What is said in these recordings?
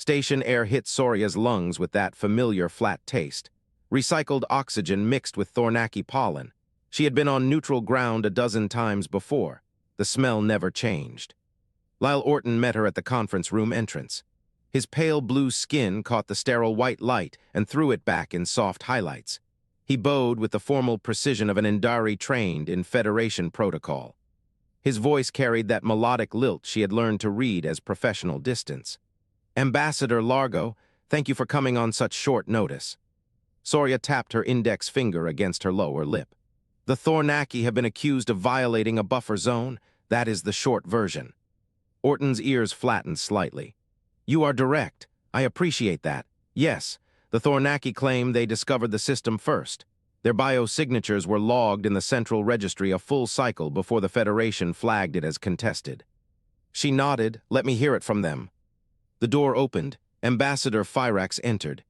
Station air hit Soraya's lungs with that familiar flat taste. Recycled oxygen mixed with Thornaki pollen. She had been on neutral ground a dozen times before. The smell never changed. Lyle Orton met her at the conference room entrance. His pale blue skin caught the sterile white light and threw it back in soft highlights. He bowed with the formal precision of an Indari trained in Federation protocol. His voice carried that melodic lilt she had learned to read as professional distance. "Ambassador Largo, thank you for coming on such short notice." Soraya tapped her index finger against her lower lip. "The Thornaki have been accused of violating a buffer zone. That is the short version." Orton's ears flattened slightly. "You are direct. I appreciate that. Yes, the Thornaki claim they discovered the system first. Their biosignatures were logged in the central registry a full cycle before the Federation flagged it as contested." She nodded. "Let me hear it from them." The door opened. Ambassador Fyrax entered.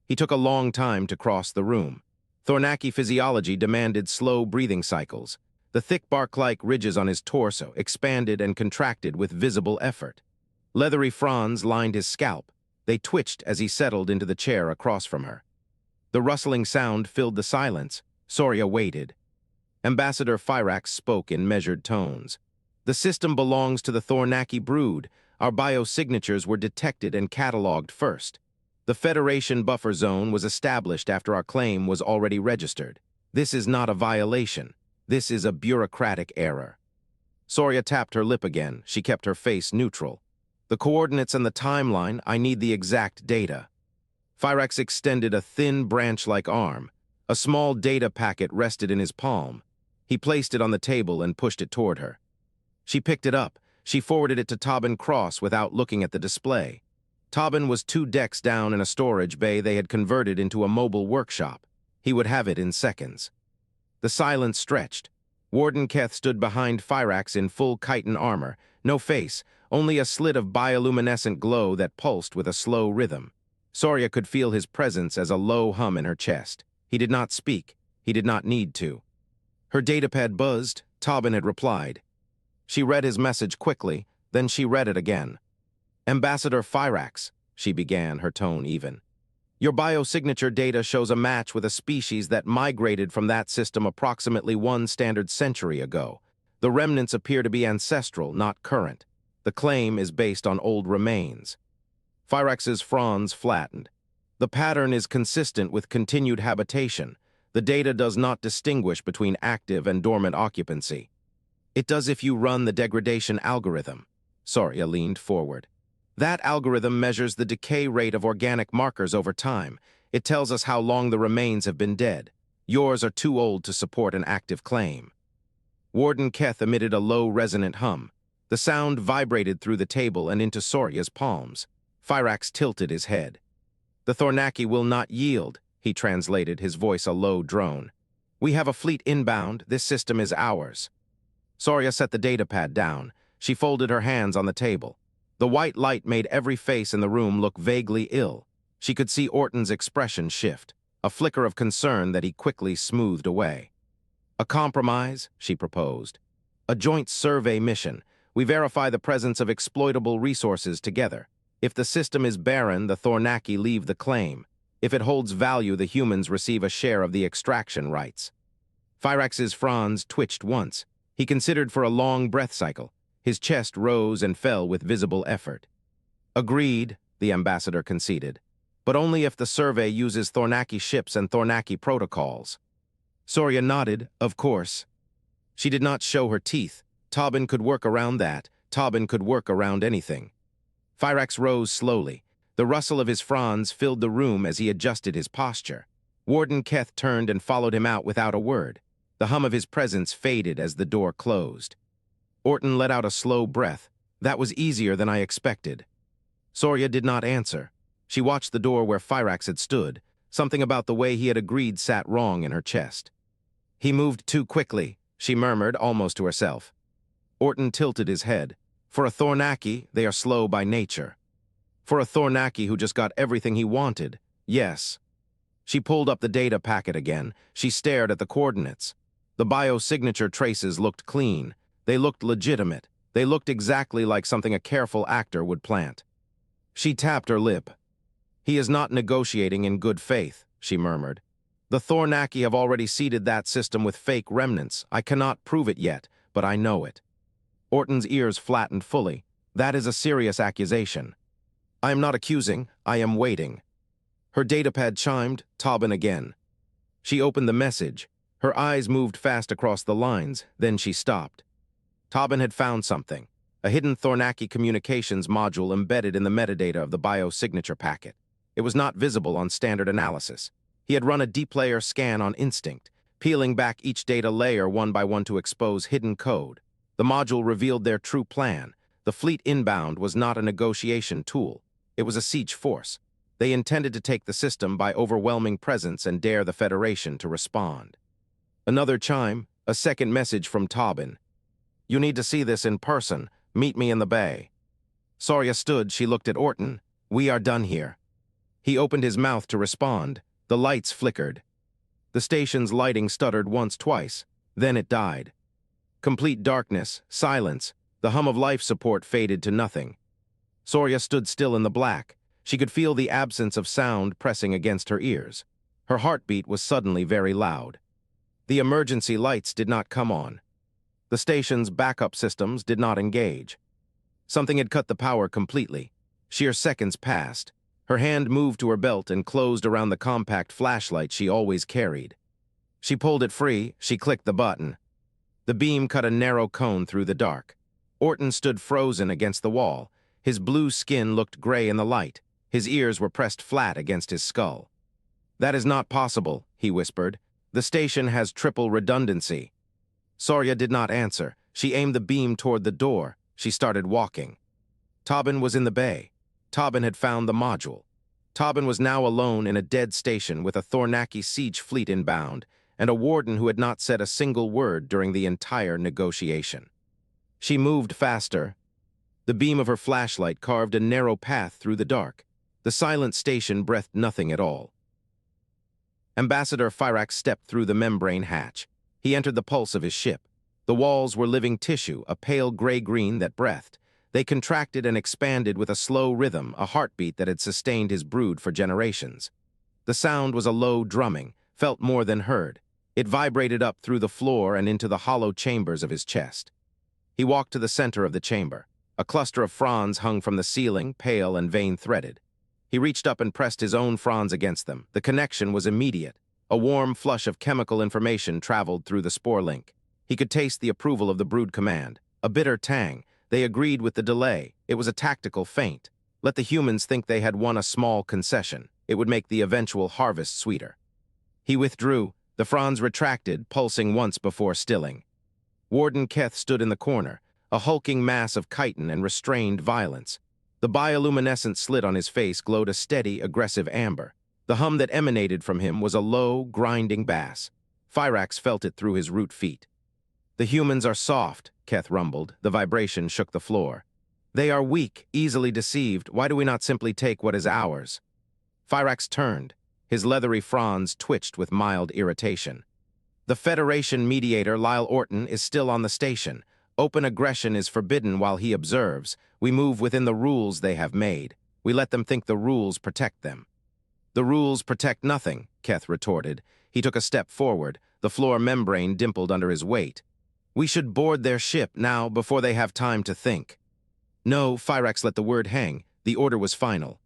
He took a long time to cross the room. Thornaki physiology demanded slow breathing cycles. The thick bark-like ridges on his torso expanded and contracted with visible effort. Leathery fronds lined his scalp. They twitched as he settled into the chair across from her. The rustling sound filled the silence. Soraya waited. Ambassador Fyrax spoke in measured tones. "The system belongs to the Thornaki brood. Our biosignatures were detected and catalogued first. The Federation buffer zone was established after our claim was already registered. This is not a violation. This is a bureaucratic error." Soraya tapped her lip again. She kept her face neutral. "The coordinates and the timeline, I need the exact data." Fyrax extended a thin branch-like arm. A small data packet rested in his palm. He placed it on the table and pushed it toward her. She picked it up. She forwarded it to Tobin Cross without looking at the display. Tobin was 2 decks down in a storage bay they had converted into a mobile workshop. He would have it in seconds. The silence stretched. Warden Keth stood behind Fyrax in full chitin armor. No face, only a slit of bioluminescent glow that pulsed with a slow rhythm. Soraya could feel his presence as a low hum in her chest. He did not speak. He did not need to. Her datapad buzzed. Tobin had replied. She read his message quickly, then she read it again. "Ambassador Fyrax," she began, her tone even. "Your biosignature data shows a match with a species that migrated from that system approximately 1 standard century ago. The remnants appear to be ancestral, not current. The claim is based on old remains." Fyrax's fronds flattened. "The pattern is consistent with continued habitation. The data does not distinguish between active and dormant occupancy." "It does if you run the degradation algorithm." Soraya leaned forward. "That algorithm measures the decay rate of organic markers over time. It tells us how long the remains have been dead. Yours are too old to support an active claim." Warden Keth emitted a low, resonant hum. The sound vibrated through the table and into Soraya's palms. Fyrax tilted his head. "The Thornaki will not yield," he translated, his voice a low drone. "We have a fleet inbound. This system is ours." Soraya set the datapad down. She folded her hands on the table. The white light made every face in the room look vaguely ill. She could see Orton's expression shift, a flicker of concern that he quickly smoothed away. "A compromise," she proposed. "A joint survey mission. We verify the presence of exploitable resources together. If the system is barren, the Thornaki leave the claim. If it holds value, the humans receive a share of the extraction rights." Fyrax's fronds twitched once. He considered for a long breath cycle. His chest rose and fell with visible effort. "Agreed," the ambassador conceded. "But only if the survey uses Thornaki ships and Thornaki protocols." Soraya nodded, "Of course." She did not show her teeth. Tobin could work around that. Tobin could work around anything. Fyrax rose slowly. The rustle of his fronds filled the room as he adjusted his posture. Warden Keth turned and followed him out without a word. The hum of his presence faded as the door closed. Orton let out a slow breath. "That was easier than I expected." Soraya did not answer. She watched the door where Fyrax had stood. Something about the way he had agreed sat wrong in her chest. "He moved too quickly," she murmured, almost to herself. Orton tilted his head. "For a Thornaki, they are slow by nature." "For a Thornaki who just got everything he wanted, yes." She pulled up the data packet again. She stared at the coordinates. The biosignature traces looked clean. They looked legitimate. They looked exactly like something a careful actor would plant. She tapped her lip. "He is not negotiating in good faith," she murmured. "The Thornaki have already seeded that system with fake remnants. I cannot prove it yet, but I know it." Orton's ears flattened fully. "That is a serious accusation." "I am not accusing, I am waiting." Her datapad chimed, Tobin again. She opened the message. Her eyes moved fast across the lines, then she stopped. Tobin had found something, a hidden Thornaki communications module embedded in the metadata of the biosignature packet. It was not visible on standard analysis. He had run a deep-layer scan on instinct, peeling back each data layer one by one to expose hidden code. The module revealed their true plan. The fleet inbound was not a negotiation tool. It was a siege force. They intended to take the system by overwhelming presence and dare the Federation to respond. Another chime, a second message from Tobin. "You need to see this in person. Meet me in the bay." Soraya stood. She looked at Orton. "We are done here." He opened his mouth to respond. The lights flickered. The station's lighting stuttered once, twice. Then it died. Complete darkness, silence. The hum of life support faded to nothing. Soraya stood still in the black. She could feel the absence of sound pressing against her ears. Her heartbeat was suddenly very loud. The emergency lights did not come on. The station's backup systems did not engage. Something had cut the power completely. Sheer seconds passed. Her hand moved to her belt and closed around the compact flashlight she always carried. She pulled it free. She clicked the button. The beam cut a narrow cone through the dark. Orton stood frozen against the wall. His blue skin looked gray in the light. His ears were pressed flat against his skull. "That is not possible," he whispered. "The station has triple redundancy." Soraya did not answer. She aimed the beam toward the door. She started walking. Tobin was in the bay. Tobin had found the module. Tobin was now alone in a dead station with a Thornaki siege fleet inbound and a warden who had not said a single word during the entire negotiation. She moved faster. The beam of her flashlight carved a narrow path through the dark. The silent station breathed nothing at all. Ambassador Fyrax stepped through the membrane hatch. He entered the pulse of his ship. The walls were living tissue, a pale gray-green that breathed. They contracted and expanded with a slow rhythm, a heartbeat that had sustained his brood for generations. The sound was a low drumming, felt more than heard. It vibrated up through the floor and into the hollow chambers of his chest. He walked to the center of the chamber. A cluster of fronds hung from the ceiling, pale and vein-threaded. He reached up and pressed his own fronds against them. The connection was immediate. A warm flush of chemical information traveled through the spore link. He could taste the approval of the brood command. A bitter tang. They agreed with the delay. It was a tactical feint. Let the humans think they had won a small concession. It would make the eventual harvest sweeter. He withdrew. The fronds retracted, pulsing once before stilling. Warden Keth stood in the corner, a hulking mass of chitin and restrained violence. The bioluminescent slit on his face glowed a steady, aggressive amber. The hum that emanated from him was a low, grinding bass. Fyrax felt it through his root feet. "The humans are soft," Keth rumbled. The vibration shook the floor. "They are weak, easily deceived. Why do we not simply take what is ours?" Fyrax turned. His leathery fronds twitched with mild irritation. "The Federation mediator, Lyle Orton, is still on the station. Open aggression is forbidden while he observes. We move within the rules they have made. We let them think the rules protect them." "The rules protect nothing," Keth retorted. He took a step forward. The floor membrane dimpled under his weight. "We should board their ship now before they have time to think." "No," Fyrax let the word hang. The order was final.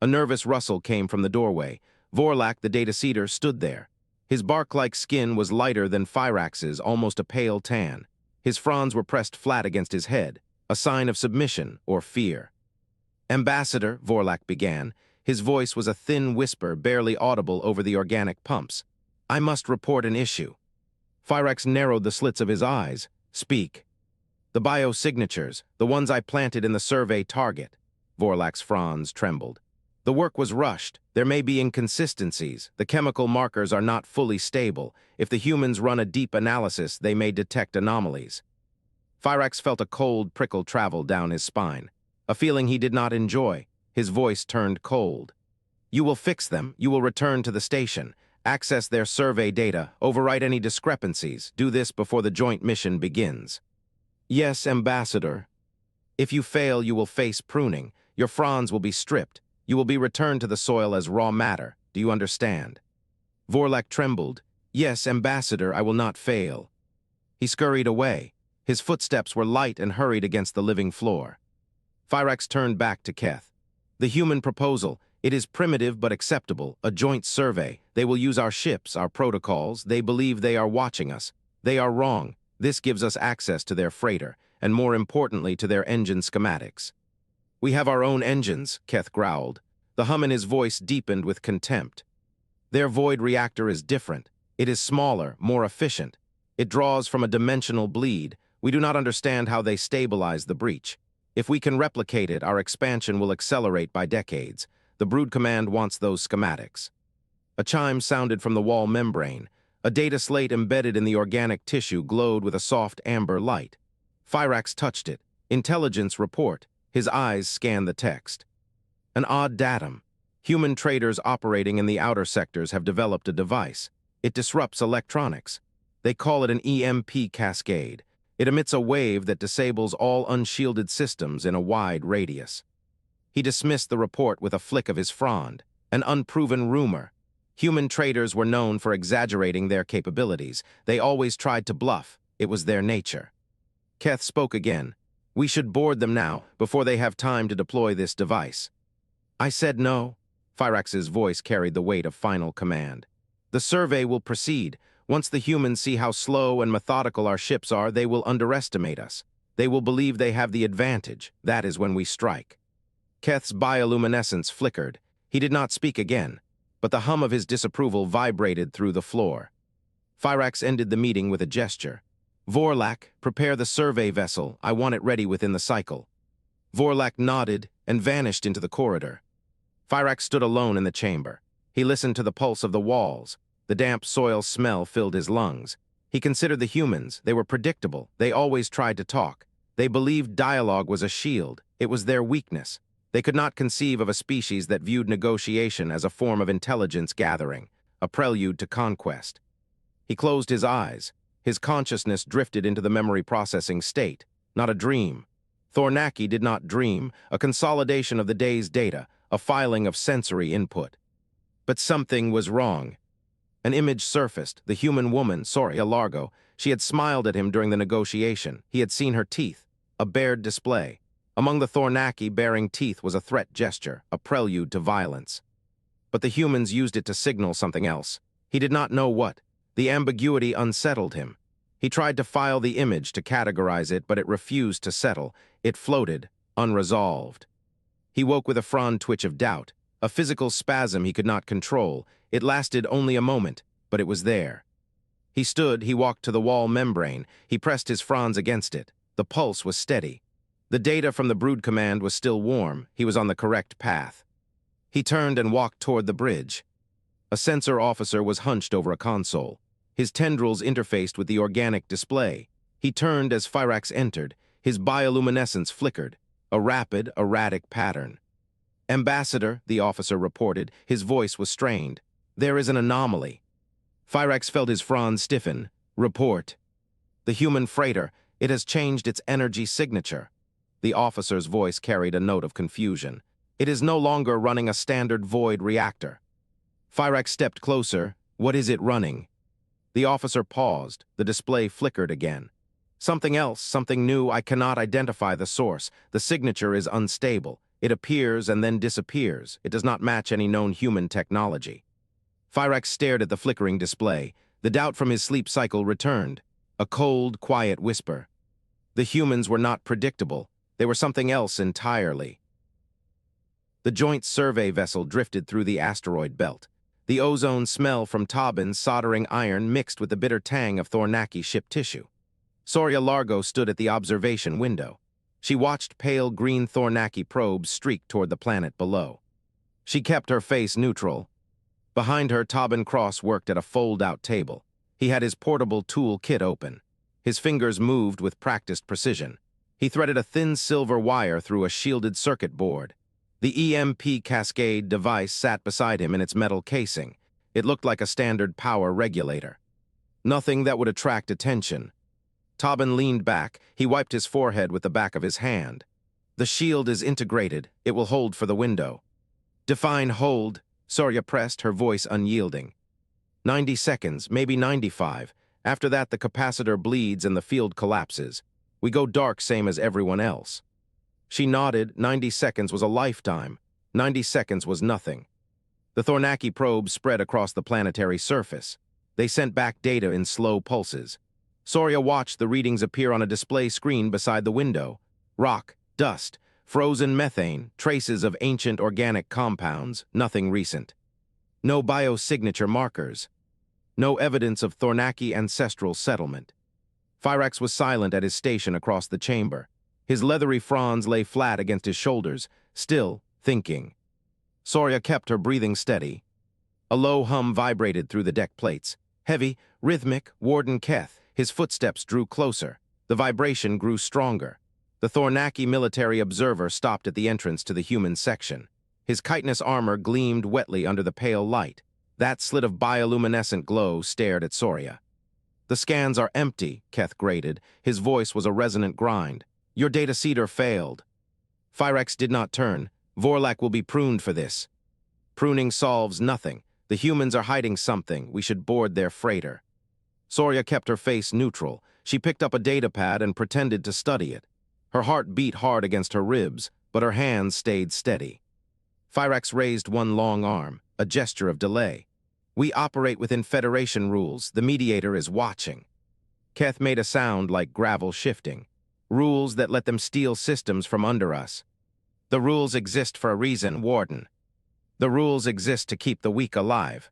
A nervous rustle came from the doorway. Vorlak, the data seeder, stood there. His bark-like skin was lighter than Fyrax's, almost a pale tan. His fronds were pressed flat against his head, a sign of submission or fear. "Ambassador," Vorlak began. His voice was a thin whisper, barely audible over the organic pumps. "I must report an issue." Fyrax narrowed the slits of his eyes. "Speak." "The biosignatures, the ones I planted in the survey target." Vorlak's fronds trembled. "The work was rushed. There may be inconsistencies. The chemical markers are not fully stable. If the humans run a deep analysis, they may detect anomalies." Fyrax felt a cold prickle travel down his spine, a feeling he did not enjoy. His voice turned cold. "You will fix them. You will return to the station. Access their survey data. Overwrite any discrepancies. Do this before the joint mission begins." "Yes, Ambassador." "If you fail, you will face pruning. Your fronds will be stripped. You will be returned to the soil as raw matter. Do you understand? Vorlak trembled. Yes, Ambassador, I will not fail. He scurried away. His footsteps were light and hurried against the living floor. Fyrax turned back to Keth. The human proposal, it is primitive but acceptable, a joint survey. They will use our ships, our protocols. They believe they are watching us. They are wrong. This gives us access to their freighter, and more importantly to their engine schematics. We have our own engines, Keth growled. The hum in his voice deepened with contempt. Their void reactor is different. It is smaller, more efficient. It draws from a dimensional bleed. We do not understand how they stabilize the breach. If we can replicate it, our expansion will accelerate by decades. The Brood Command wants those schematics. A chime sounded from the wall membrane. A data slate embedded in the organic tissue glowed with a soft amber light. Fyrax touched it. Intelligence report. His eyes scanned the text. An odd datum. Human traders operating in the outer sectors have developed a device. It disrupts electronics. They call it an EMP cascade. It emits a wave that disables all unshielded systems in a wide radius. He dismissed the report with a flick of his frond. An unproven rumor. Human traders were known for exaggerating their capabilities. They always tried to bluff. It was their nature. Keth spoke again. We should board them now, before they have time to deploy this device. I said no. Fyrax's voice carried the weight of final command. The survey will proceed. Once the humans see how slow and methodical our ships are, they will underestimate us. They will believe they have the advantage. That is when we strike. Keth's bioluminescence flickered. He did not speak again, but the hum of his disapproval vibrated through the floor. Fyrax ended the meeting with a gesture. Vorlak, prepare the survey vessel. I want it ready within the cycle. Vorlak nodded and vanished into the corridor. Fyrax stood alone in the chamber. He listened to the pulse of the walls. The damp soil smell filled his lungs. He considered the humans. They were predictable. They always tried to talk. They believed dialogue was a shield. It was their weakness. They could not conceive of a species that viewed negotiation as a form of intelligence gathering, a prelude to conquest. He closed his eyes. His consciousness drifted into the memory processing state, not a dream. Thornaki did not dream, a consolidation of the day's data, a filing of sensory input. But something was wrong. An image surfaced, the human woman, Soraya Largo. She had smiled at him during the negotiation. He had seen her teeth, a bared display. Among the Thornaki, baring teeth was a threat gesture, a prelude to violence. But the humans used it to signal something else. He did not know what. The ambiguity unsettled him. He tried to file the image to categorize it, but it refused to settle. It floated, unresolved. He woke with a frond twitch of doubt, a physical spasm he could not control. It lasted only a moment, but it was there. He stood, he walked to the wall membrane. He pressed his fronds against it. The pulse was steady. The data from the Brood Command was still warm. He was on the correct path. He turned and walked toward the bridge. A sensor officer was hunched over a console. His tendrils interfaced with the organic display. He turned as Fyrax entered. His bioluminescence flickered, a rapid, erratic pattern. Ambassador, the officer reported. His voice was strained. There is an anomaly. Fyrax felt his fronds stiffen. Report. The human freighter, it has changed its energy signature. The officer's voice carried a note of confusion. It is no longer running a standard void reactor. Fyrax stepped closer. What is it running? The officer paused. The display flickered again. Something else, something new. I cannot identify the source. The signature is unstable. It appears and then disappears. It does not match any known human technology. Fyrax stared at the flickering display. The doubt from his sleep cycle returned. A cold, quiet whisper. The humans were not predictable. They were something else entirely. The joint survey vessel drifted through the asteroid belt. The ozone smell from Tobin's soldering iron mixed with the bitter tang of Thornaki ship tissue. Soraya Largo stood at the observation window. She watched pale green Thornaki probes streak toward the planet below. She kept her face neutral. Behind her, Tobin Cross worked at a fold-out table. He had his portable tool kit open. His fingers moved with practiced precision. He threaded a thin silver wire through a shielded circuit board. The EMP cascade device sat beside him in its metal casing. It looked like a standard power regulator. Nothing that would attract attention. Tobin leaned back. He wiped his forehead with the back of his hand. The shield is integrated. It will hold for the window. Define hold. Soraya pressed, her voice unyielding. 90 seconds, maybe 95. After that, the capacitor bleeds and the field collapses. We go dark, same as everyone else. She nodded. 90 seconds was a lifetime. 90 seconds was nothing. The Thornaki probes spread across the planetary surface. They sent back data in slow pulses. Soraya watched the readings appear on a display screen beside the window. Rock, dust, frozen methane, traces of ancient organic compounds, nothing recent. No biosignature markers. No evidence of Thornaki ancestral settlement. Fyrax was silent at his station across the chamber. His leathery fronds lay flat against his shoulders, still thinking. Soraya kept her breathing steady. A low hum vibrated through the deck plates. Heavy, rhythmic, Warden Keth. His footsteps drew closer. The vibration grew stronger. The Thornaki military observer stopped at the entrance to the human section. His chitinous armor gleamed wetly under the pale light. That slit of bioluminescent glow stared at Soraya. "The scans are empty," Keth grated. His voice was a resonant grind. "Your data seeder failed." Fyrax did not turn. "Vorlak will be pruned for this." "Pruning solves nothing. The humans are hiding something. We should board their freighter." Soraya kept her face neutral. She picked up a datapad and pretended to study it. Her heart beat hard against her ribs, but her hands stayed steady. Fyrax raised one long arm, a gesture of delay. "We operate within Federation rules. The mediator is watching." Keth made a sound like gravel shifting. "Rules that let them steal systems from under us." "The rules exist for a reason, Warden. The rules exist to keep the weak alive."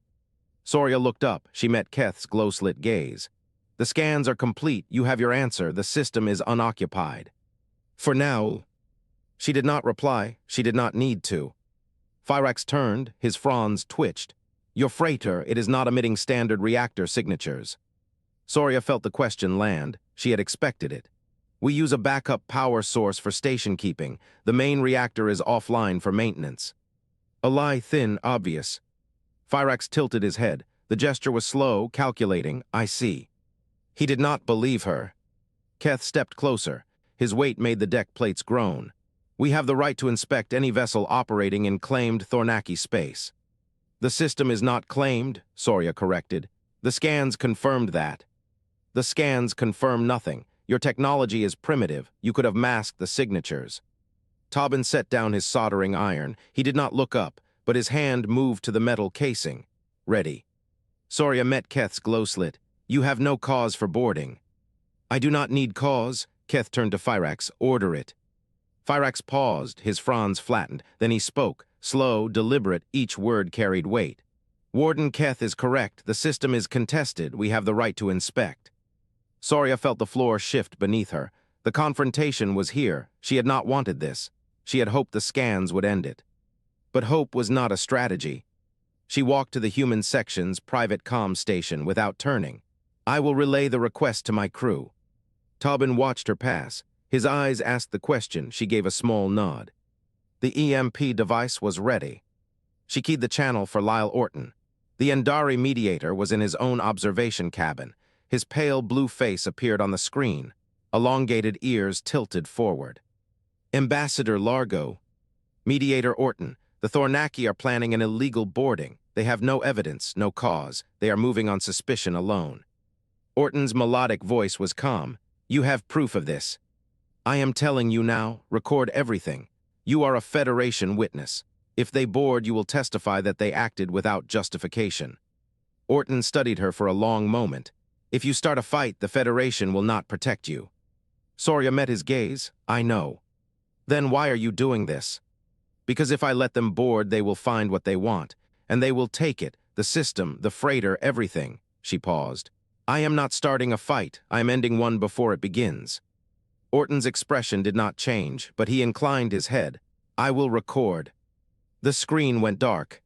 Soraya looked up. She met Keth's glow-slit gaze. "The scans are complete. You have your answer. The system is unoccupied." "For now." She did not reply. She did not need to. Fyrax turned. His fronds twitched. "Your freighter, it is not emitting standard reactor signatures." Soraya felt the question land. She had expected it. "We use a backup power source for station keeping. The main reactor is offline for maintenance." A lie thin, obvious. Fyrax tilted his head. The gesture was slow, calculating. "I see." He did not believe her. Keth stepped closer. His weight made the deck plates groan. "We have the right to inspect any vessel operating in claimed Thornaki space." "The system is not claimed," Soraya corrected. "The scans confirmed that." "The scans confirm nothing. Your technology is primitive. You could have masked the signatures." Tobin set down his soldering iron. He did not look up, but his hand moved to the metal casing. "Ready." Soraya met Keth's glow slit. "You have no cause for boarding." "I do not need cause." Keth turned to Fyrax. "Order it." Fyrax paused, his fronds flattened. Then he spoke. Slow, deliberate, each word carried weight. "Warden Keth is correct. The system is contested. We have the right to inspect." Soraya felt the floor shift beneath her. The confrontation was here. She had not wanted this. She had hoped the scans would end it. But hope was not a strategy. She walked to the human section's private comm station without turning. "I will relay the request to my crew." Tobin watched her pass. His eyes asked the question. She gave a small nod. The EMP device was ready. She keyed the channel for Lyle Orton. The Endari mediator was in his own observation cabin. His pale blue face appeared on the screen, elongated ears tilted forward. "Ambassador Largo." "Mediator Orton, the Thornaki are planning an illegal boarding. They have no evidence, no cause. They are moving on suspicion alone." Orton's melodic voice was calm. "You have proof of this." "I am telling you now. Record everything. You are a Federation witness. If they board, you will testify that they acted without justification." Orton studied her for a long moment. "If you start a fight, the Federation will not protect you." Soraya met his gaze. "I know." "Then why are you doing this?" "Because if I let them board, they will find what they want, and they will take it, the system, the freighter, everything." She paused. "I am not starting a fight. I am ending one before it begins." Orton's expression did not change, but he inclined his head. "I will record." The screen went dark.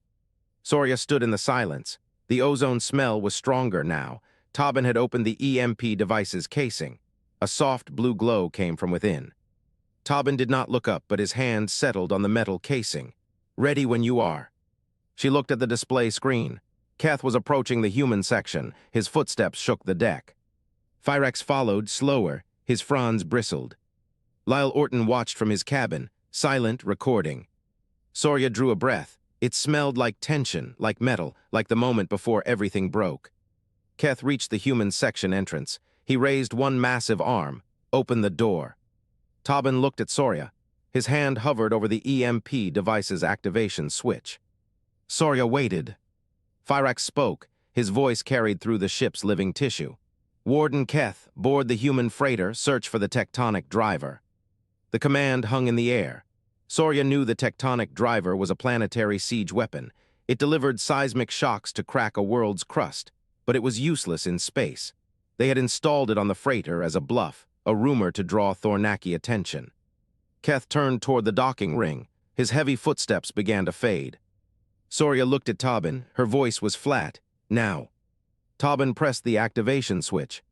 Soraya stood in the silence. The ozone smell was stronger now. Tobin had opened the EMP device's casing. A soft blue glow came from within. Tobin did not look up, but his hand settled on the metal casing. "Ready when you are." She looked at the display screen. Keth was approaching the human section. His footsteps shook the deck. Fyrax followed, slower. His fronds bristled. Lyle Orton watched from his cabin, silent, recording. Soraya drew a breath. It smelled like tension, like metal, like the moment before everything broke. Keth reached the human section entrance. He raised one massive arm, opened the door. Tobin looked at Soraya. His hand hovered over the EMP device's activation switch. Soraya waited. Fyrax spoke. His voice carried through the ship's living tissue. Warden Keth, board the human freighter, search for the tectonic driver. The command hung in the air. Soraya knew the tectonic driver was a planetary siege weapon. It delivered seismic shocks to crack a world's crust, but it was useless in space. They had installed it on the freighter as a bluff, a rumor to draw Thornaki attention. Keth turned toward the docking ring. His heavy footsteps began to fade. Soraya looked at Tobin. Her voice was flat. Now. Tobin pressed the activation switch.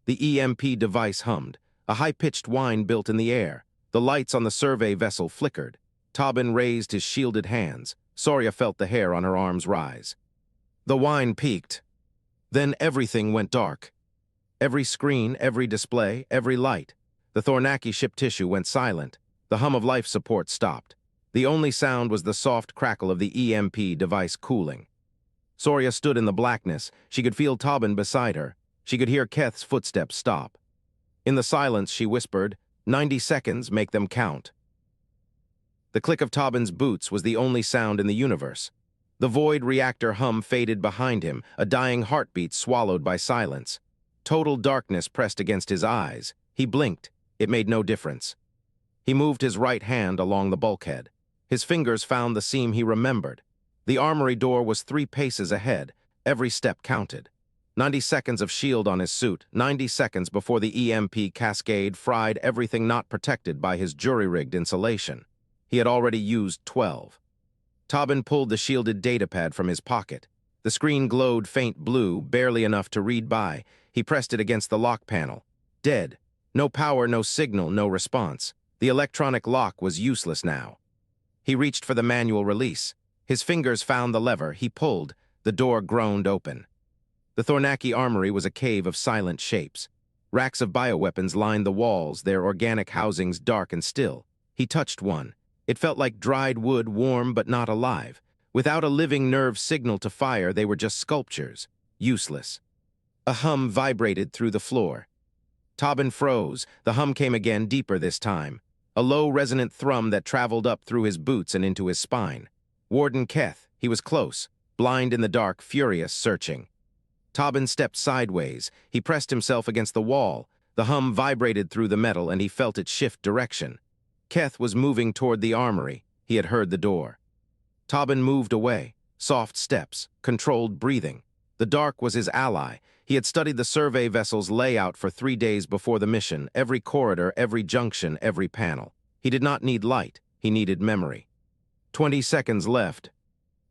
The EMP device hummed. A high-pitched whine built in the air. The lights on the survey vessel flickered. Tobin raised his shielded hands. Soraya felt the hair on her arms rise. The whine peaked. Then everything went dark. Every screen, every display, every light. The Thornaki ship tissue went silent. The hum of life support stopped. The only sound was the soft crackle of the EMP device cooling. Soraya stood in the blackness. She could feel Tobin beside her. She could hear Keth's footsteps stop. In the silence, she whispered, 90 seconds, make them count. The click of Tobin's boots was the only sound in the universe. The void reactor hum faded behind him, a dying heartbeat swallowed by silence. Total darkness pressed against his eyes. He blinked. It made no difference. He moved his right hand along the bulkhead. His fingers found the seam he remembered. The armory door was 3 paces ahead. Every step counted. 90 seconds of shield on his suit, 90 seconds before the EMP cascade fried everything not protected by his jury-rigged insulation. He had already used 12. Tobin pulled the shielded datapad from his pocket. The screen glowed faint blue, barely enough to read by. He pressed it against the lock panel. Dead. No power, no signal, no response. The electronic lock was useless now. He reached for the manual release. His fingers found the lever. He pulled. The door groaned open. The Thornaki armory was a cave of silent shapes. Racks of bioweapons lined the walls, their organic housings dark and still. He touched one. It felt like dried wood, warm but not alive. Without a living nerve signal to fire, they were just sculptures. Useless. A hum vibrated through the floor. Tobin froze. The hum came again, deeper this time. A low, resonant thrum that traveled up through his boots and into his spine. Warden Keth. He was close, blind in the dark, furious, searching. Tobin stepped sideways. He pressed himself against the wall. The hum vibrated through the metal, and he felt it shift direction. Keth was moving toward the armory. He had heard the door. Tobin moved away. Soft steps, controlled breathing. The dark was his ally. He had studied the survey vessel's layout for 3 days before the mission, every corridor, every junction, every panel. He did not need light. He needed memory. 20 seconds left.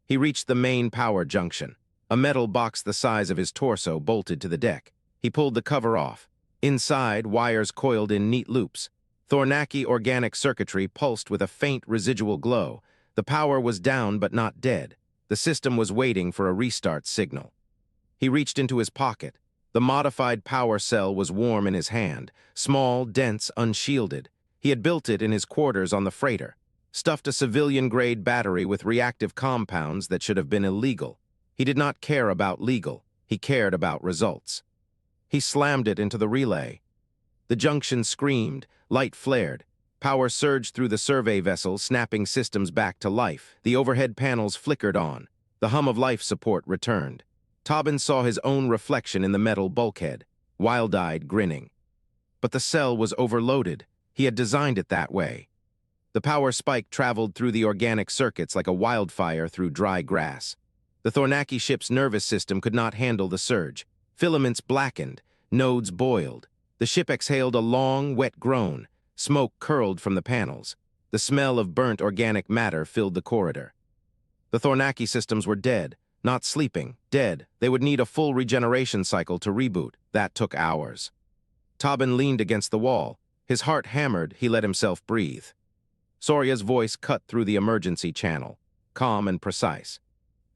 He reached the main power junction. A metal box the size of his torso bolted to the deck. He pulled the cover off. Inside, wires coiled in neat loops. Thornaki organic circuitry pulsed with a faint residual glow. The power was down but not dead. The system was waiting for a restart signal. He reached into his pocket. The modified power cell was warm in his hand, small, dense, unshielded. He had built it in his quarters on the freighter, stuffed a civilian-grade battery with reactive compounds that should have been illegal. He did not care about legal. He cared about results. He slammed it into the relay. The junction screamed, light flared. Power surged through the survey vessel, snapping systems back to life. The overhead panels flickered on. The hum of life support returned. Tobin saw his own reflection in the metal bulkhead, wild-eyed, grinning. But the cell was overloaded. He had designed it that way. The power spike traveled through the organic circuits like a wildfire through dry grass. The Thornaki ship's nervous system could not handle the surge. Filaments blackened, nodes boiled. The ship exhaled a long, wet groan. Smoke curled from the panels. The smell of burnt organic matter filled the corridor. The Thornaki systems were dead, not sleeping, dead. They would need a full regeneration cycle to reboot. That took hours. Tobin leaned against the wall. His heart hammered. He let himself breathe. Soraya's voice cut through the emergency channel, calm and precise.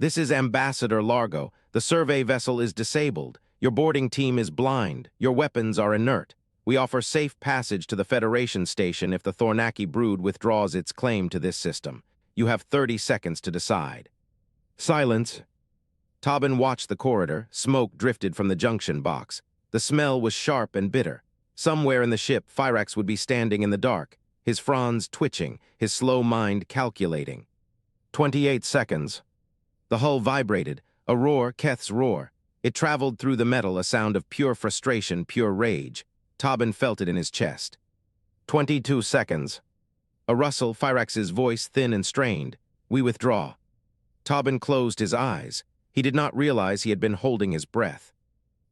This is Ambassador Largo. The survey vessel is disabled. Your boarding team is blind. Your weapons are inert. We offer safe passage to the Federation station if the Thornaki brood withdraws its claim to this system. You have 30 seconds to decide. Silence. Tobin watched the corridor. Smoke drifted from the junction box. The smell was sharp and bitter. Somewhere in the ship, Fyrax would be standing in the dark, his fronds twitching, his slow mind calculating. 28 seconds. The hull vibrated. A roar, Keth's roar. It traveled through the metal, a sound of pure frustration, pure rage. Tobin felt it in his chest. 22 seconds. A rustle, Fyrax's voice thin and strained. We withdraw. Tobin closed his eyes. He did not realize he had been holding his breath.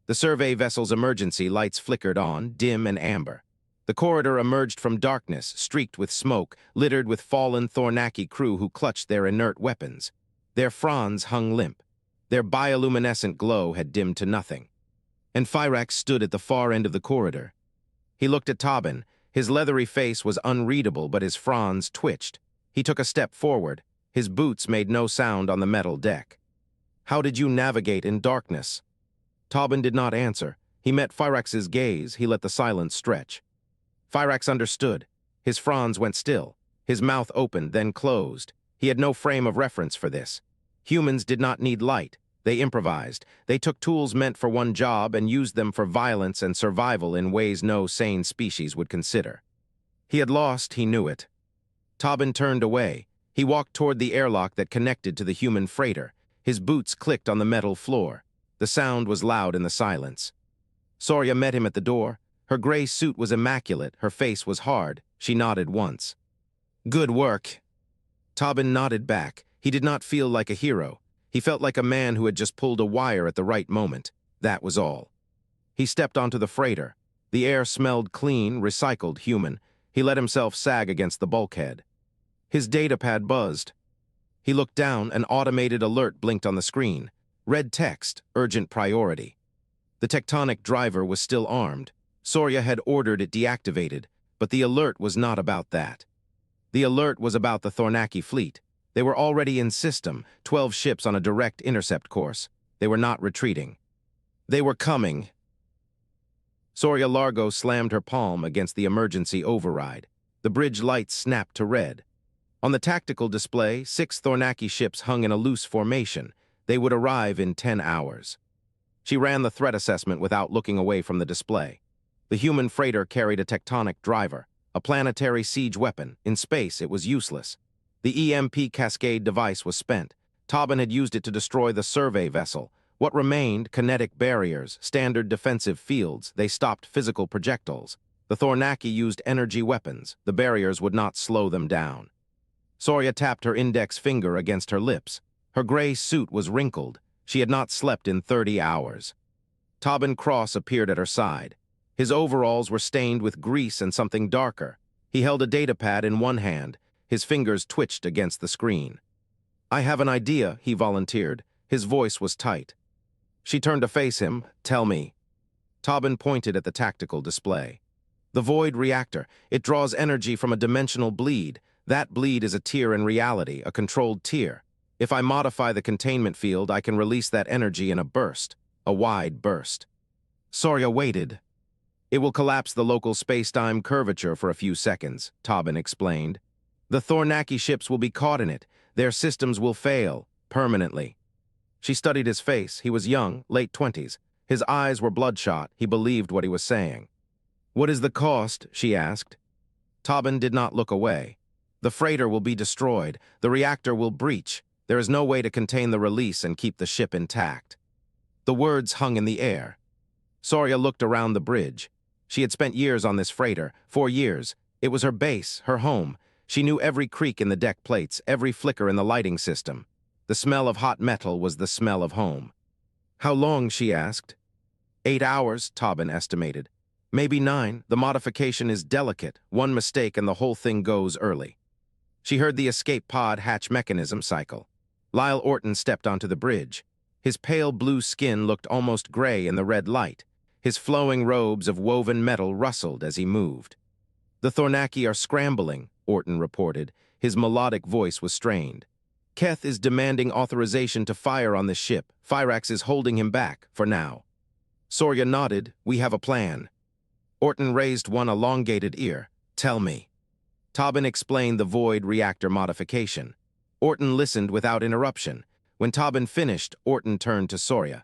The survey vessel's emergency lights flickered on, dim and amber. The corridor emerged from darkness, streaked with smoke, littered with fallen Thornaki crew who clutched their inert weapons. Their fronds hung limp. Their bioluminescent glow had dimmed to nothing. And Fyrax stood at the far end of the corridor. He looked at Tobin. His leathery face was unreadable, but his fronds twitched. He took a step forward. His boots made no sound on the metal deck. How did you navigate in darkness? Tobin did not answer. He met Fyrax's gaze. He let the silence stretch. Fyrax understood. His fronds went still. His mouth opened, then closed. He had no frame of reference for this. Humans did not need light. They improvised. They took tools meant for one job and used them for violence and survival in ways no sane species would consider. He had lost, he knew it. Tobin turned away. He walked toward the airlock that connected to the human freighter. His boots clicked on the metal floor. The sound was loud in the silence. Soraya met him at the door. Her gray suit was immaculate. Her face was hard. She nodded once. Good work. Tobin nodded back. He did not feel like a hero. He felt like a man who had just pulled a wire at the right moment. That was all. He stepped onto the freighter. The air smelled clean, recycled, human. He let himself sag against the bulkhead. His datapad buzzed. He looked down. An automated alert blinked on the screen. Red text, urgent priority. The tectonic driver was still armed. Soraya had ordered it deactivated, but the alert was not about that. The alert was about the Thornaki fleet. They were already in system, 12 ships on a direct intercept course. They were not retreating. They were coming. Soraya Largo slammed her palm against the emergency override. The bridge lights snapped to red. On the tactical display, 6 Thornaki ships hung in a loose formation. They would arrive in 10 hours. She ran the threat assessment without looking away from the display. The human freighter carried a tectonic driver, a planetary siege weapon. In space, it was useless. The EMP cascade device was spent. Tobin had used it to destroy the survey vessel. What remained, kinetic barriers, standard defensive fields. They stopped physical projectiles. The Thornaki used energy weapons. The barriers would not slow them down. Soraya tapped her index finger against her lips. Her gray suit was wrinkled. She had not slept in 30 hours. Tobin Cross appeared at her side. His overalls were stained with grease and something darker. He held a datapad in one hand. His fingers twitched against the screen. I have an idea, he volunteered. His voice was tight. She turned to face him. Tell me. Tobin pointed at the tactical display. The void reactor. It draws energy from a dimensional bleed. That bleed is a tear in reality, a controlled tear. If I modify the containment field, I can release that energy in a burst, a wide burst. Soraya waited. It will collapse the local space-time curvature for a few seconds, Tobin explained. The Thornaki ships will be caught in it. Their systems will fail, permanently. She studied his face. He was young, late 20s. His eyes were bloodshot. He believed what he was saying. What is the cost? She asked. Tobin did not look away. The freighter will be destroyed. The reactor will breach. There is no way to contain the release and keep the ship intact. The words hung in the air. Soraya looked around the bridge. She had spent years on this freighter, 4 years. It was her base, her home. She knew every creak in the deck plates, every flicker in the lighting system. The smell of hot metal was the smell of home. How long, she asked. 8 hours, Tobin estimated. Maybe 9. The modification is delicate. One mistake and the whole thing goes early. She heard the escape pod hatch mechanism cycle. Lyle Orton stepped onto the bridge. His pale blue skin looked almost gray in the red light. His flowing robes of woven metal rustled as he moved. The Thornaki are scrambling, Orton reported. His melodic voice was strained. Keth is demanding authorization to fire on this ship. Fyrax is holding him back, for now. Soraya nodded. We have a plan. Orton raised one elongated ear. Tell me. Tobin explained the void reactor modification. Orton listened without interruption. When Tobin finished, Orton turned to Soraya.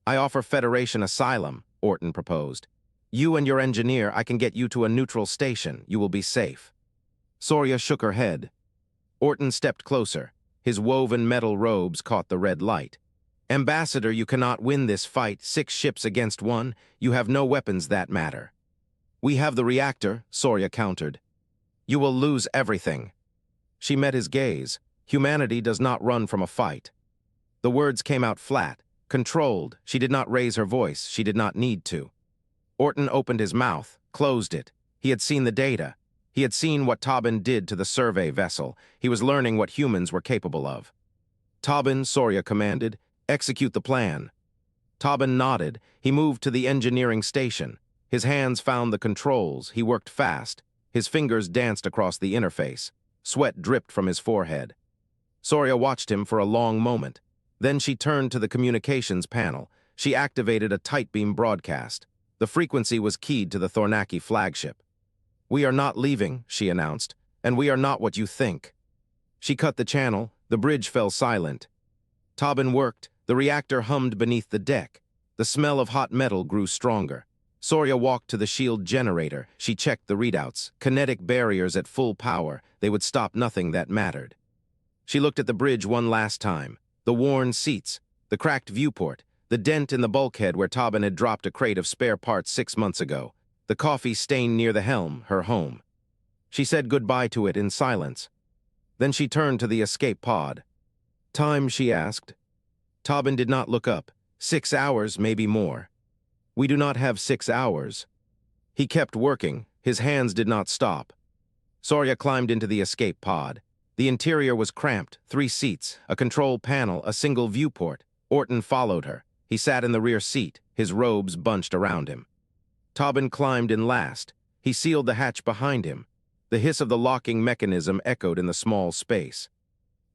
I offer Federation asylum, Orton proposed. You and your engineer, I can get you to a neutral station. You will be safe. Soraya shook her head. Orton stepped closer. His woven metal robes caught the red light. Ambassador, you cannot win this fight. 6 ships against 1. You have no weapons that matter. We have the reactor, Soraya countered. You will lose everything. She met his gaze. Humanity does not run from a fight. The words came out flat, controlled. She did not raise her voice. She did not need to. Orton opened his mouth, closed it. He had seen the data. He had seen what Tobin did to the survey vessel. He was learning what humans were capable of. Tobin, Soraya commanded, execute the plan. Tobin nodded. He moved to the engineering station. His hands found the controls. He worked fast. His fingers danced across the interface. Sweat dripped from his forehead. Soraya watched him for a long moment. Then she turned to the communications panel. She activated a tight beam broadcast. The frequency was keyed to the Thornaki flagship. We are not leaving, she announced, and we are not what you think. She cut the channel. The bridge fell silent. Tobin worked. The reactor hummed beneath the deck. The smell of hot metal grew stronger. Soraya walked to the shield generator. She checked the readouts. Kinetic barriers at full power. They would stop nothing that mattered. She looked at the bridge one last time. The worn seats, the cracked viewport, the dent in the bulkhead where Tobin had dropped a crate of spare parts 6 months ago, the coffee stain near the helm, her home. She said goodbye to it in silence. Then she turned to the escape pod. Time, she asked. Tobin did not look up. 6 hours, maybe more. We do not have 6 hours. He kept working. His hands did not stop. Soraya climbed into the escape pod. The interior was cramped, 3 seats, a control panel, a single viewport. Orton followed her. He sat in the rear seat, his robes bunched around him. Tobin climbed in last. He sealed the hatch behind him. The hiss of the locking mechanism echoed in the small space.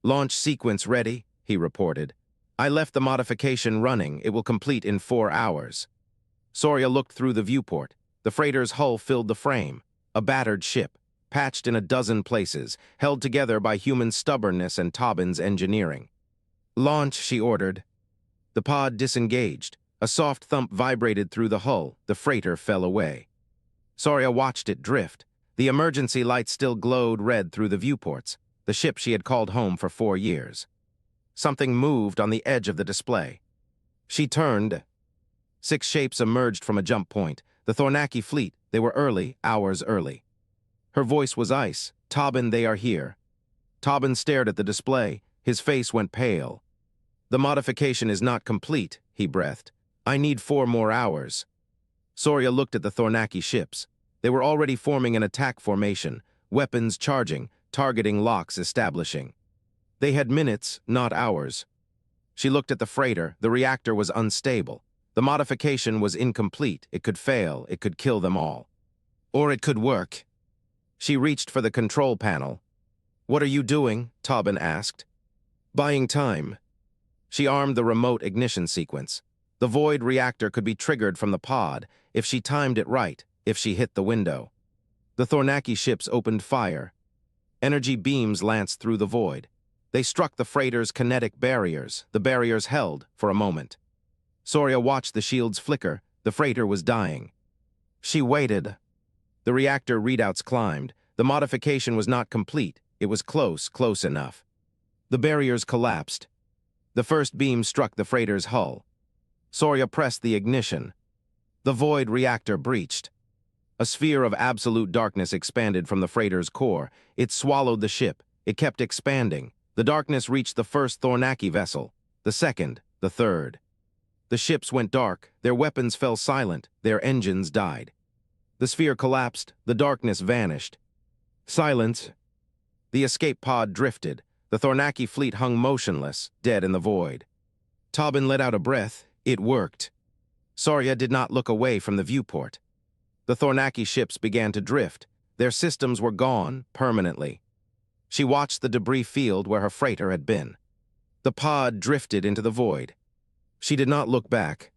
Launch sequence ready, he reported. I left the modification running. It will complete in 4 hours. Soraya looked through the viewport. The freighter's hull filled the frame. A battered ship, patched in a dozen places, held together by human stubbornness and Tobin's engineering. Launch, she ordered. The pod disengaged. A soft thump vibrated through the hull. The freighter fell away. Soraya watched it drift. The emergency lights still glowed red through the viewports, the ship she had called home for 4 years. Something moved on the edge of the display. She turned. 6 shapes emerged from a jump point. The Thornaki fleet. They were early, hours early. Her voice was ice. Tobin, they are here. Tobin stared at the display. His face went pale. The modification is not complete, he breathed. I need 4 more hours. Soraya looked at the Thornaki ships. They were already forming an attack formation, weapons charging, targeting locks establishing. They had minutes, not hours. She looked at the freighter. The reactor was unstable. The modification was incomplete. It could fail. It could kill them all. Or it could work. She reached for the control panel. What are you doing? Tobin asked. Buying time. She armed the remote ignition sequence. The void reactor could be triggered from the pod if she timed it right, if she hit the window. The Thornaki ships opened fire. Energy beams lanced through the void. They struck the freighter's kinetic barriers. The barriers held for a moment. Soraya watched the shields flicker. The freighter was dying. She waited. The reactor readouts climbed. The modification was not complete. It was close enough. The barriers collapsed. The first beam struck the freighter's hull. Soraya pressed the ignition. The void reactor breached. A sphere of absolute darkness expanded from the freighter's core. It swallowed the ship. It kept expanding. The darkness reached the first Thornaki vessel, the second, the third. The ships went dark. Their weapons fell silent. Their engines died. The sphere collapsed. The darkness vanished. Silence. The escape pod drifted. The Thornaki fleet hung motionless, dead in the void. Tobin let out a breath. It worked. Soraya did not look away from the viewport. The Thornaki ships began to drift. Their systems were gone, permanently. She watched the debris field where her freighter had been. The pod drifted into the void. She did not look back.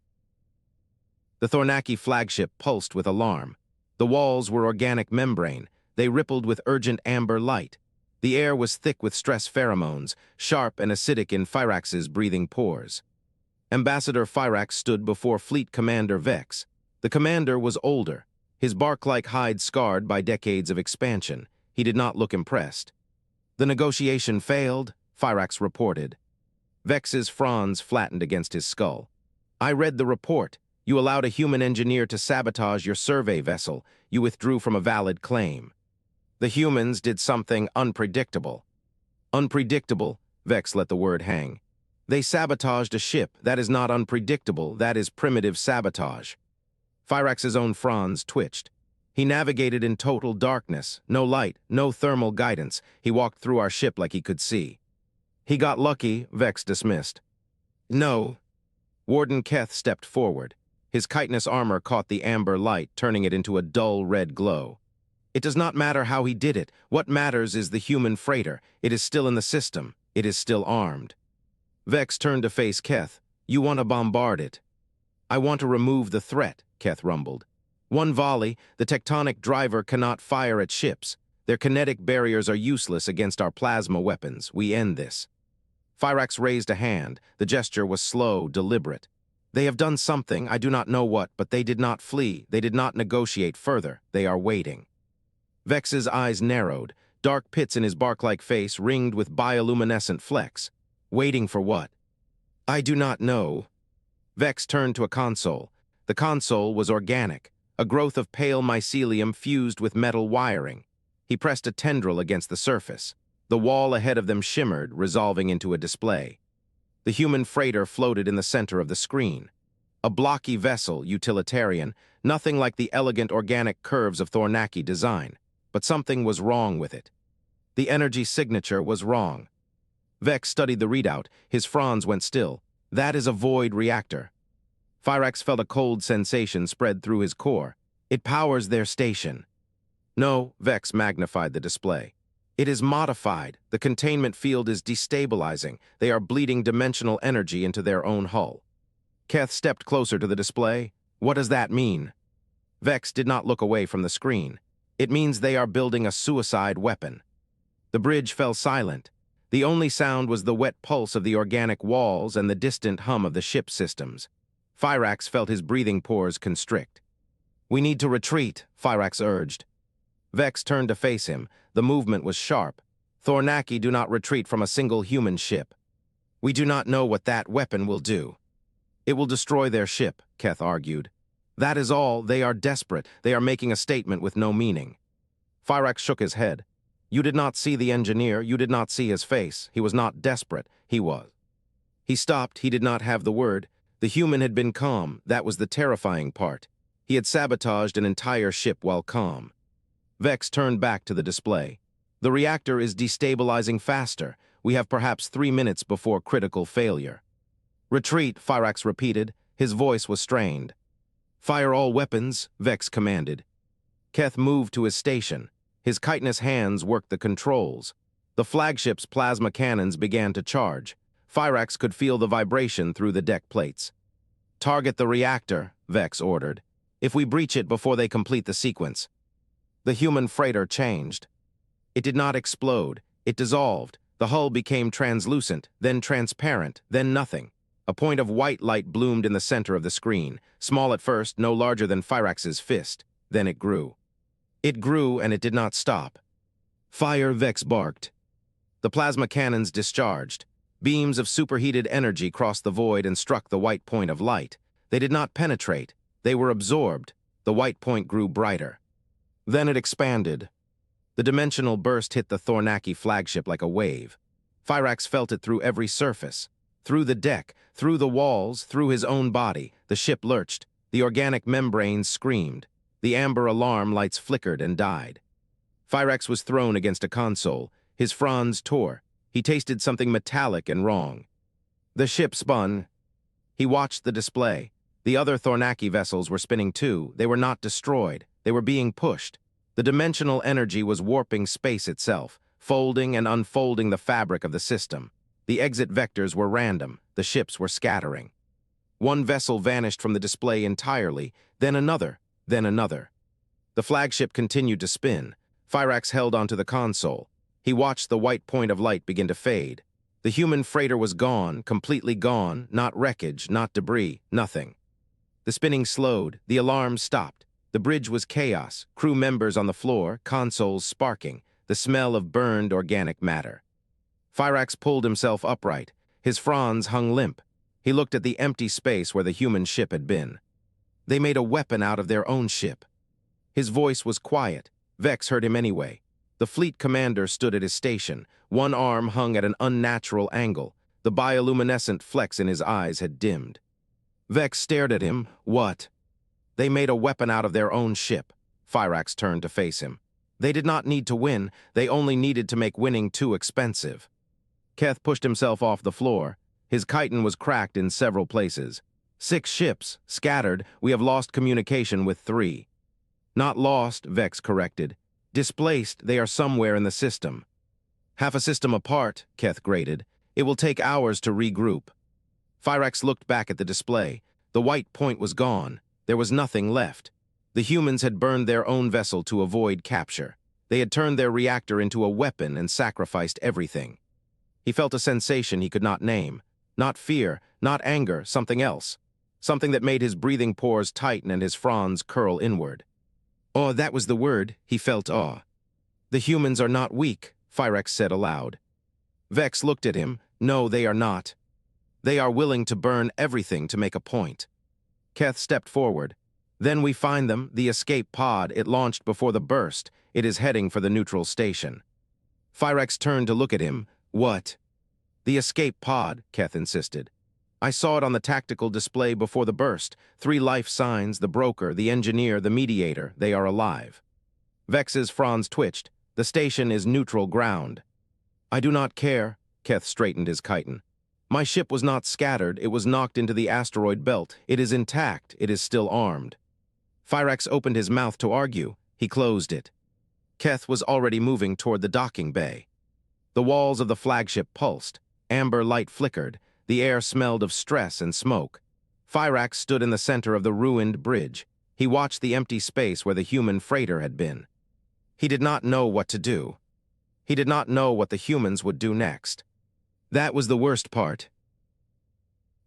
The Thornaki flagship pulsed with alarm. The walls were organic membrane. They rippled with urgent amber light. The air was thick with stress pheromones, sharp and acidic in Fyrax's breathing pores. Ambassador Fyrax stood before Fleet Commander Vex. The commander was older, his bark-like hide scarred by decades of expansion. He did not look impressed. The negotiation failed, Fyrax reported. Vex's fronds flattened against his skull. I read the report. You allowed a human engineer to sabotage your survey vessel. You withdrew from a valid claim. The humans did something unpredictable. Unpredictable, Vex let the word hang. They sabotaged a ship. That is not unpredictable. That is primitive sabotage. Fyrax's own fronds twitched. He navigated in total darkness. No light, no thermal guidance. He walked through our ship like he could see. He got lucky, Vex dismissed. No. Warden Keth stepped forward. His chitinous armor caught the amber light, turning it into a dull red glow. It does not matter how he did it. What matters is the human freighter. It is still in the system. It is still armed. Vex turned to face Keth. You want to bombard it. I want to remove the threat, Keth rumbled. One volley, the tectonic driver cannot fire at ships. Their kinetic barriers are useless against our plasma weapons. We end this. Fyrax raised a hand. The gesture was slow, deliberate. They have done something, I do not know what, but they did not flee. They did not negotiate further. They are waiting. Vex's eyes narrowed. Dark pits in his bark-like face ringed with bioluminescent flecks. Waiting for what? I do not know. Vex turned to a console. The console was organic, a growth of pale mycelium fused with metal wiring. He pressed a tendril against the surface. The wall ahead of them shimmered, resolving into a display. The human freighter floated in the center of the screen. A blocky vessel, utilitarian, nothing like the elegant organic curves of Thornaki design. But something was wrong with it. The energy signature was wrong. Vex studied the readout. His fronds went still. That is a void reactor. Fyrax felt a cold sensation spread through his core. It powers their station. No, Vex magnified the display. It is modified. The containment field is destabilizing. They are bleeding dimensional energy into their own hull. Keth stepped closer to the display. What does that mean? Vex did not look away from the screen. It means they are building a suicide weapon. The bridge fell silent. The only sound was the wet pulse of the organic walls and the distant hum of the ship systems. Fyrax felt his breathing pores constrict. We need to retreat, Fyrax urged. Vex turned to face him. The movement was sharp. Thornaki do not retreat from a single human ship. We do not know what that weapon will do. It will destroy their ship, Keth argued. That is all. They are desperate. They are making a statement with no meaning. Fyrax shook his head. You did not see the engineer. You did not see his face. He was not desperate. He was. He stopped. He did not have the word. The human had been calm. That was the terrifying part. He had sabotaged an entire ship while calm. Vex turned back to the display. The reactor is destabilizing faster. We have perhaps 3 minutes before critical failure. Retreat, Fyrax repeated. His voice was strained. Fire all weapons, Vex commanded. Keth moved to his station. His chitinous hands worked the controls. The flagship's plasma cannons began to charge. Fyrax could feel the vibration through the deck plates. Target the reactor, Vex ordered. If we breach it before they complete the sequence. The human freighter changed. It did not explode. It dissolved. The hull became translucent, then transparent, then nothing. A point of white light bloomed in the center of the screen, small at first, no larger than Fyrax's fist. Then it grew. It grew, and it did not stop. Fire, Vex barked. The plasma cannons discharged. Beams of superheated energy crossed the void and struck the white point of light. They did not penetrate. They were absorbed. The white point grew brighter. Then it expanded. The dimensional burst hit the Thornaki flagship like a wave. Fyrax felt it through every surface. Through the deck, through the walls, through his own body. The ship lurched. The organic membranes screamed. The amber alarm lights flickered and died. Fyrax was thrown against a console. His fronds tore. He tasted something metallic and wrong. The ship spun. He watched the display. The other Thornaki vessels were spinning too. They were not destroyed. They were being pushed. The dimensional energy was warping space itself, folding and unfolding the fabric of the system. The exit vectors were random. The ships were scattering. One vessel vanished from the display entirely, then another, then another. The flagship continued to spin. Fyrax held onto the console. He watched the white point of light begin to fade. The human freighter was gone, completely gone, not wreckage, not debris, nothing. The spinning slowed, the alarm stopped. The bridge was chaos, crew members on the floor, consoles sparking, the smell of burned organic matter. Fyrax pulled himself upright. His fronds hung limp. He looked at the empty space where the human ship had been. They made a weapon out of their own ship. His voice was quiet. Vex heard him anyway. The fleet commander stood at his station. One arm hung at an unnatural angle. The bioluminescent flecks in his eyes had dimmed. Vex stared at him. What? They made a weapon out of their own ship. Fyrax turned to face him. They did not need to win. They only needed to make winning too expensive. Keth pushed himself off the floor. His chitin was cracked in several places. 6 ships, scattered. We have lost communication with 3. Not lost, Vex corrected. Displaced, they are somewhere in the system. Half a system apart, Keth grated. It will take hours to regroup. Fyrax looked back at the display. The white point was gone. There was nothing left. The humans had burned their own vessel to avoid capture. They had turned their reactor into a weapon and sacrificed everything. He felt a sensation he could not name. Not fear, not anger, something else. Something that made his breathing pores tighten and his fronds curl inward. Oh, that was the word. He felt awe. The humans are not weak, Fyrax said aloud. Vex looked at him. No, they are not. They are willing to burn everything to make a point. Keth stepped forward. Then we find them, the escape pod. It launched before the burst. It is heading for the neutral station. Fyrax turned to look at him. What? The escape pod, Keth insisted. I saw it on the tactical display before the burst. 3 life signs, the broker, the engineer, the mediator. They are alive. Vex's fronds twitched. The station is neutral ground. I do not care, Keth straightened his chitin. My ship was not scattered. It was knocked into the asteroid belt. It is intact. It is still armed. Fyrax opened his mouth to argue. He closed it. Keth was already moving toward the docking bay. The walls of the flagship pulsed. Amber light flickered. The air smelled of stress and smoke. Fyrax stood in the center of the ruined bridge. He watched the empty space where the human freighter had been. He did not know what to do. He did not know what the humans would do next. That was the worst part.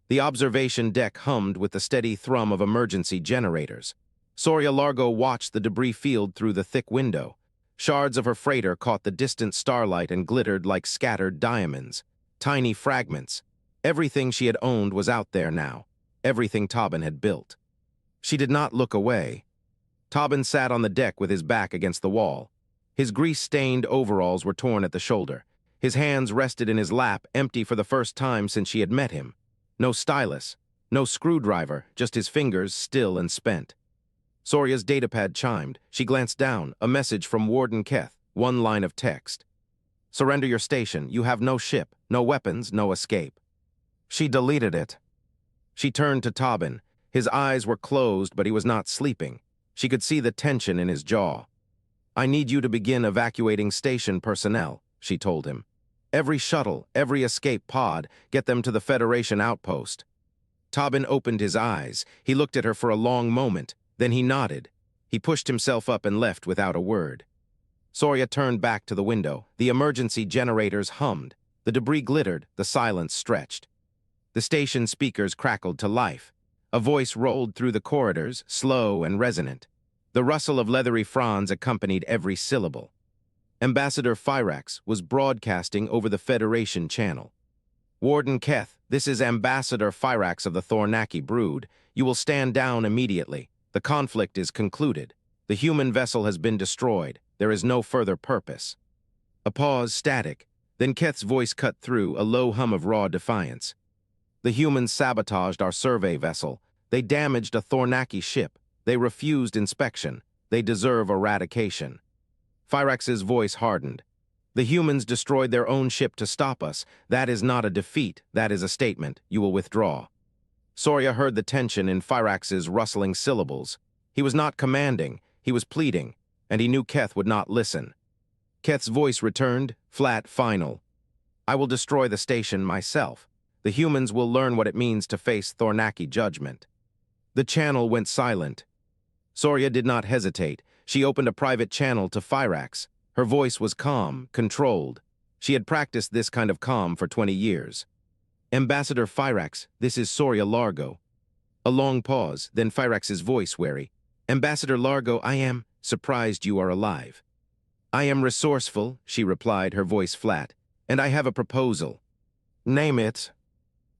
The observation deck hummed with the steady thrum of emergency generators. Soraya Largo watched the debris field through the thick window. Shards of her freighter caught the distant starlight and glittered like scattered diamonds. Tiny fragments. Everything she had owned was out there now. Everything Tobin had built. She did not look away. Tobin sat on the deck with his back against the wall. His grease-stained overalls were torn at the shoulder. His hands rested in his lap, empty for the first time since she had met him. No stylus, no screwdriver, just his fingers still and spent. Soraya's datapad chimed. She glanced down, a message from Warden Keth, 1 line of text. Surrender your station. You have no ship, no weapons, no escape. She deleted it. She turned to Tobin. His eyes were closed, but he was not sleeping. She could see the tension in his jaw. I need you to begin evacuating station personnel, she told him. Every shuttle, every escape pod, get them to the Federation outpost. Tobin opened his eyes. He looked at her for a long moment. Then he nodded. He pushed himself up and left without a word. Soraya turned back to the window. The emergency generators hummed. The debris glittered. The silence stretched. The station speakers crackled to life. A voice rolled through the corridors, slow and resonant. The rustle of leathery fronds accompanied every syllable. Ambassador Fyrax was broadcasting over the Federation channel. Warden Keth, this is Ambassador Fyrax of the Thornaki brood. You will stand down immediately. The conflict is concluded. The human vessel has been destroyed. There is no further purpose. A pause, static. Then Keth's voice cut through, a low hum of raw defiance. The humans sabotaged our survey vessel. They damaged a Thornaki ship. They refused inspection. They deserve eradication. Fyrax's voice hardened. The humans destroyed their own ship to stop us. That is not a defeat. That is a statement. You will withdraw. Soraya heard the tension in Fyrax's rustling syllables. He was not commanding. He was pleading. And he knew Keth would not listen. Keth's voice returned, flat, final. I will destroy the station myself. The humans will learn what it means to face Thornaki judgment. The channel went silent. Soraya did not hesitate. She opened a private channel to Fyrax. Her voice was calm, controlled. She had practiced this kind of calm for 20 years. Ambassador Fyrax, this is Soraya Largo. A long pause, then Fyrax's voice wary. Ambassador Largo, I am surprised you are alive. I am resourceful, she replied, her voice flat, and I have a proposal. Name it.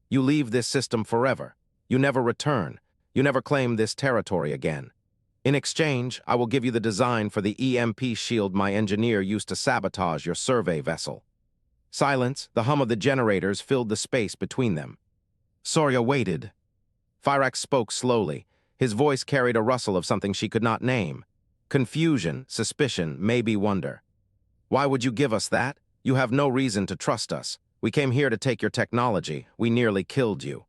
You leave this system forever. You never return. You never claim this territory again. In exchange, I will give you the design for the EMP shield my engineer used to sabotage your survey vessel. Silence, the hum of the generators filled the space between them. Soraya waited. Fyrax spoke slowly. His voice carried a rustle of something she could not name. Confusion, suspicion, maybe wonder. Why would you give us that? You have no reason to trust us. We came here to take your technology. We nearly killed you.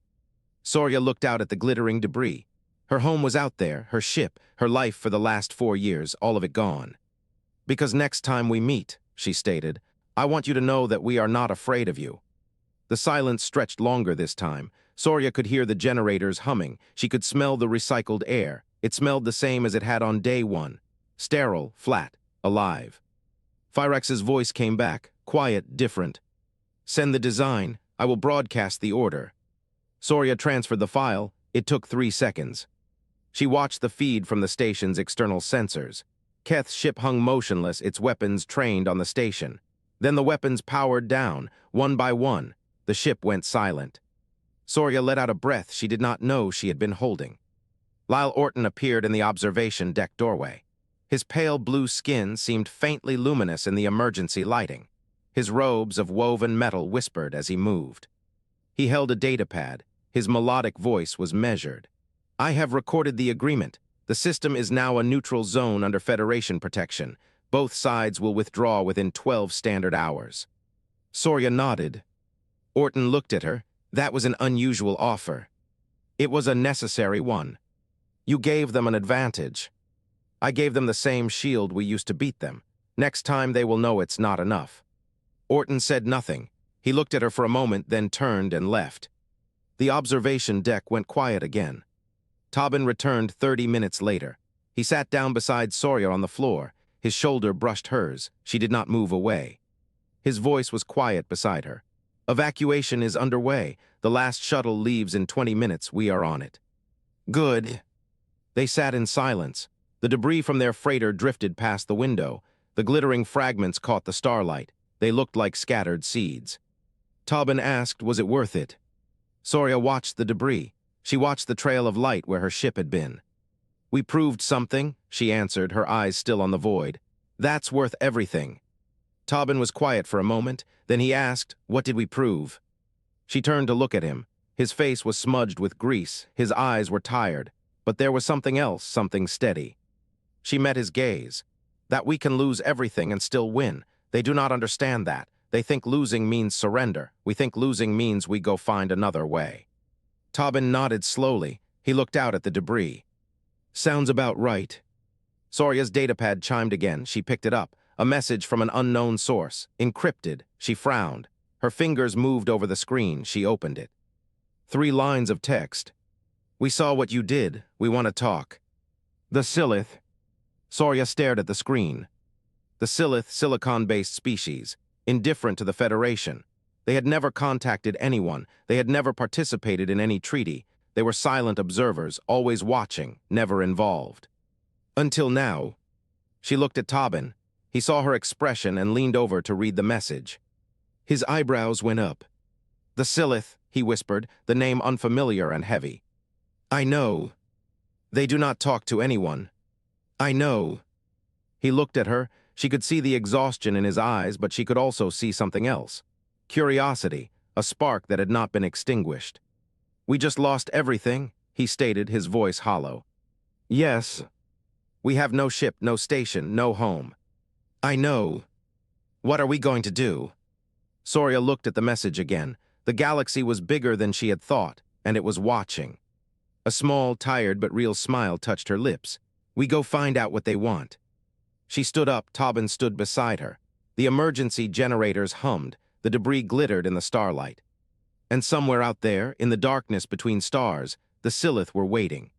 Soraya looked out at the glittering debris. Her home was out there, her ship, her life for the last 4 years, all of it gone. Because next time we meet, she stated, I want you to know that we are not afraid of you. The silence stretched longer this time. Soraya could hear the generators humming. She could smell the recycled air. It smelled the same as it had on day one. Sterile, flat, alive. Fyrax's voice came back, quiet, different. Send the design. I will broadcast the order. Soraya transferred the file. It took 3 seconds. She watched the feed from the station's external sensors. Keth's ship hung motionless, its weapons trained on the station. Then the weapons powered down, one by one. The ship went silent. Soraya let out a breath she did not know she had been holding. Lyle Orton appeared in the observation deck doorway. His pale blue skin seemed faintly luminous in the emergency lighting. His robes of woven metal whispered as he moved. He held a datapad. His melodic voice was measured. I have recorded the agreement. The system is now a neutral zone under Federation protection. Both sides will withdraw within 12 standard hours. Soraya nodded. Orton looked at her. That was an unusual offer. It was a necessary one. You gave them an advantage. I gave them the same shield we used to beat them. Next time they will know it's not enough. Orton said nothing. He looked at her for a moment, then turned and left. The observation deck went quiet again. Tobin returned 30 minutes later. He sat down beside Soraya on the floor. His shoulder brushed hers. She did not move away. His voice was quiet beside her. Evacuation is underway. The last shuttle leaves in 20 minutes. We are on it. Good. They sat in silence. The debris from their freighter drifted past the window. The glittering fragments caught the starlight. They looked like scattered seeds. Tobin asked, was it worth it? Soraya watched the debris. She watched the trail of light where her ship had been. We proved something, she answered, her eyes still on the void. That's worth everything. Tobin was quiet for a moment. Then he asked, what did we prove? She turned to look at him. His face was smudged with grease. His eyes were tired. But there was something else, something steady. She met his gaze. That we can lose everything and still win. They do not understand that. They think losing means surrender. We think losing means we go find another way. Tobin nodded slowly. He looked out at the debris. Sounds about right. Soraya's datapad chimed again. She picked it up. A message from an unknown source. Encrypted. She frowned. Her fingers moved over the screen. She opened it. 3 lines of text. We saw what you did. We want to talk. The Silith. Soraya stared at the screen. The Silith, silicon-based species, indifferent to the Federation. They had never contacted anyone. They had never participated in any treaty. They were silent observers, always watching, never involved. Until now. She looked at Tobin. He saw her expression and leaned over to read the message. His eyebrows went up. The Silith, he whispered, the name unfamiliar and heavy. I know. They do not talk to anyone. I know. He looked at her. She could see the exhaustion in his eyes, but she could also see something else. Curiosity, a spark that had not been extinguished. We just lost everything, he stated, his voice hollow. Yes. We have no ship, no station, no home. I know. What are we going to do? Soraya looked at the message again. The galaxy was bigger than she had thought, and it was watching. A small, tired but real smile touched her lips. We go find out what they want. She stood up. Tobin stood beside her. The emergency generators hummed. The debris glittered in the starlight. And somewhere out there, in the darkness between stars, the Silith were waiting.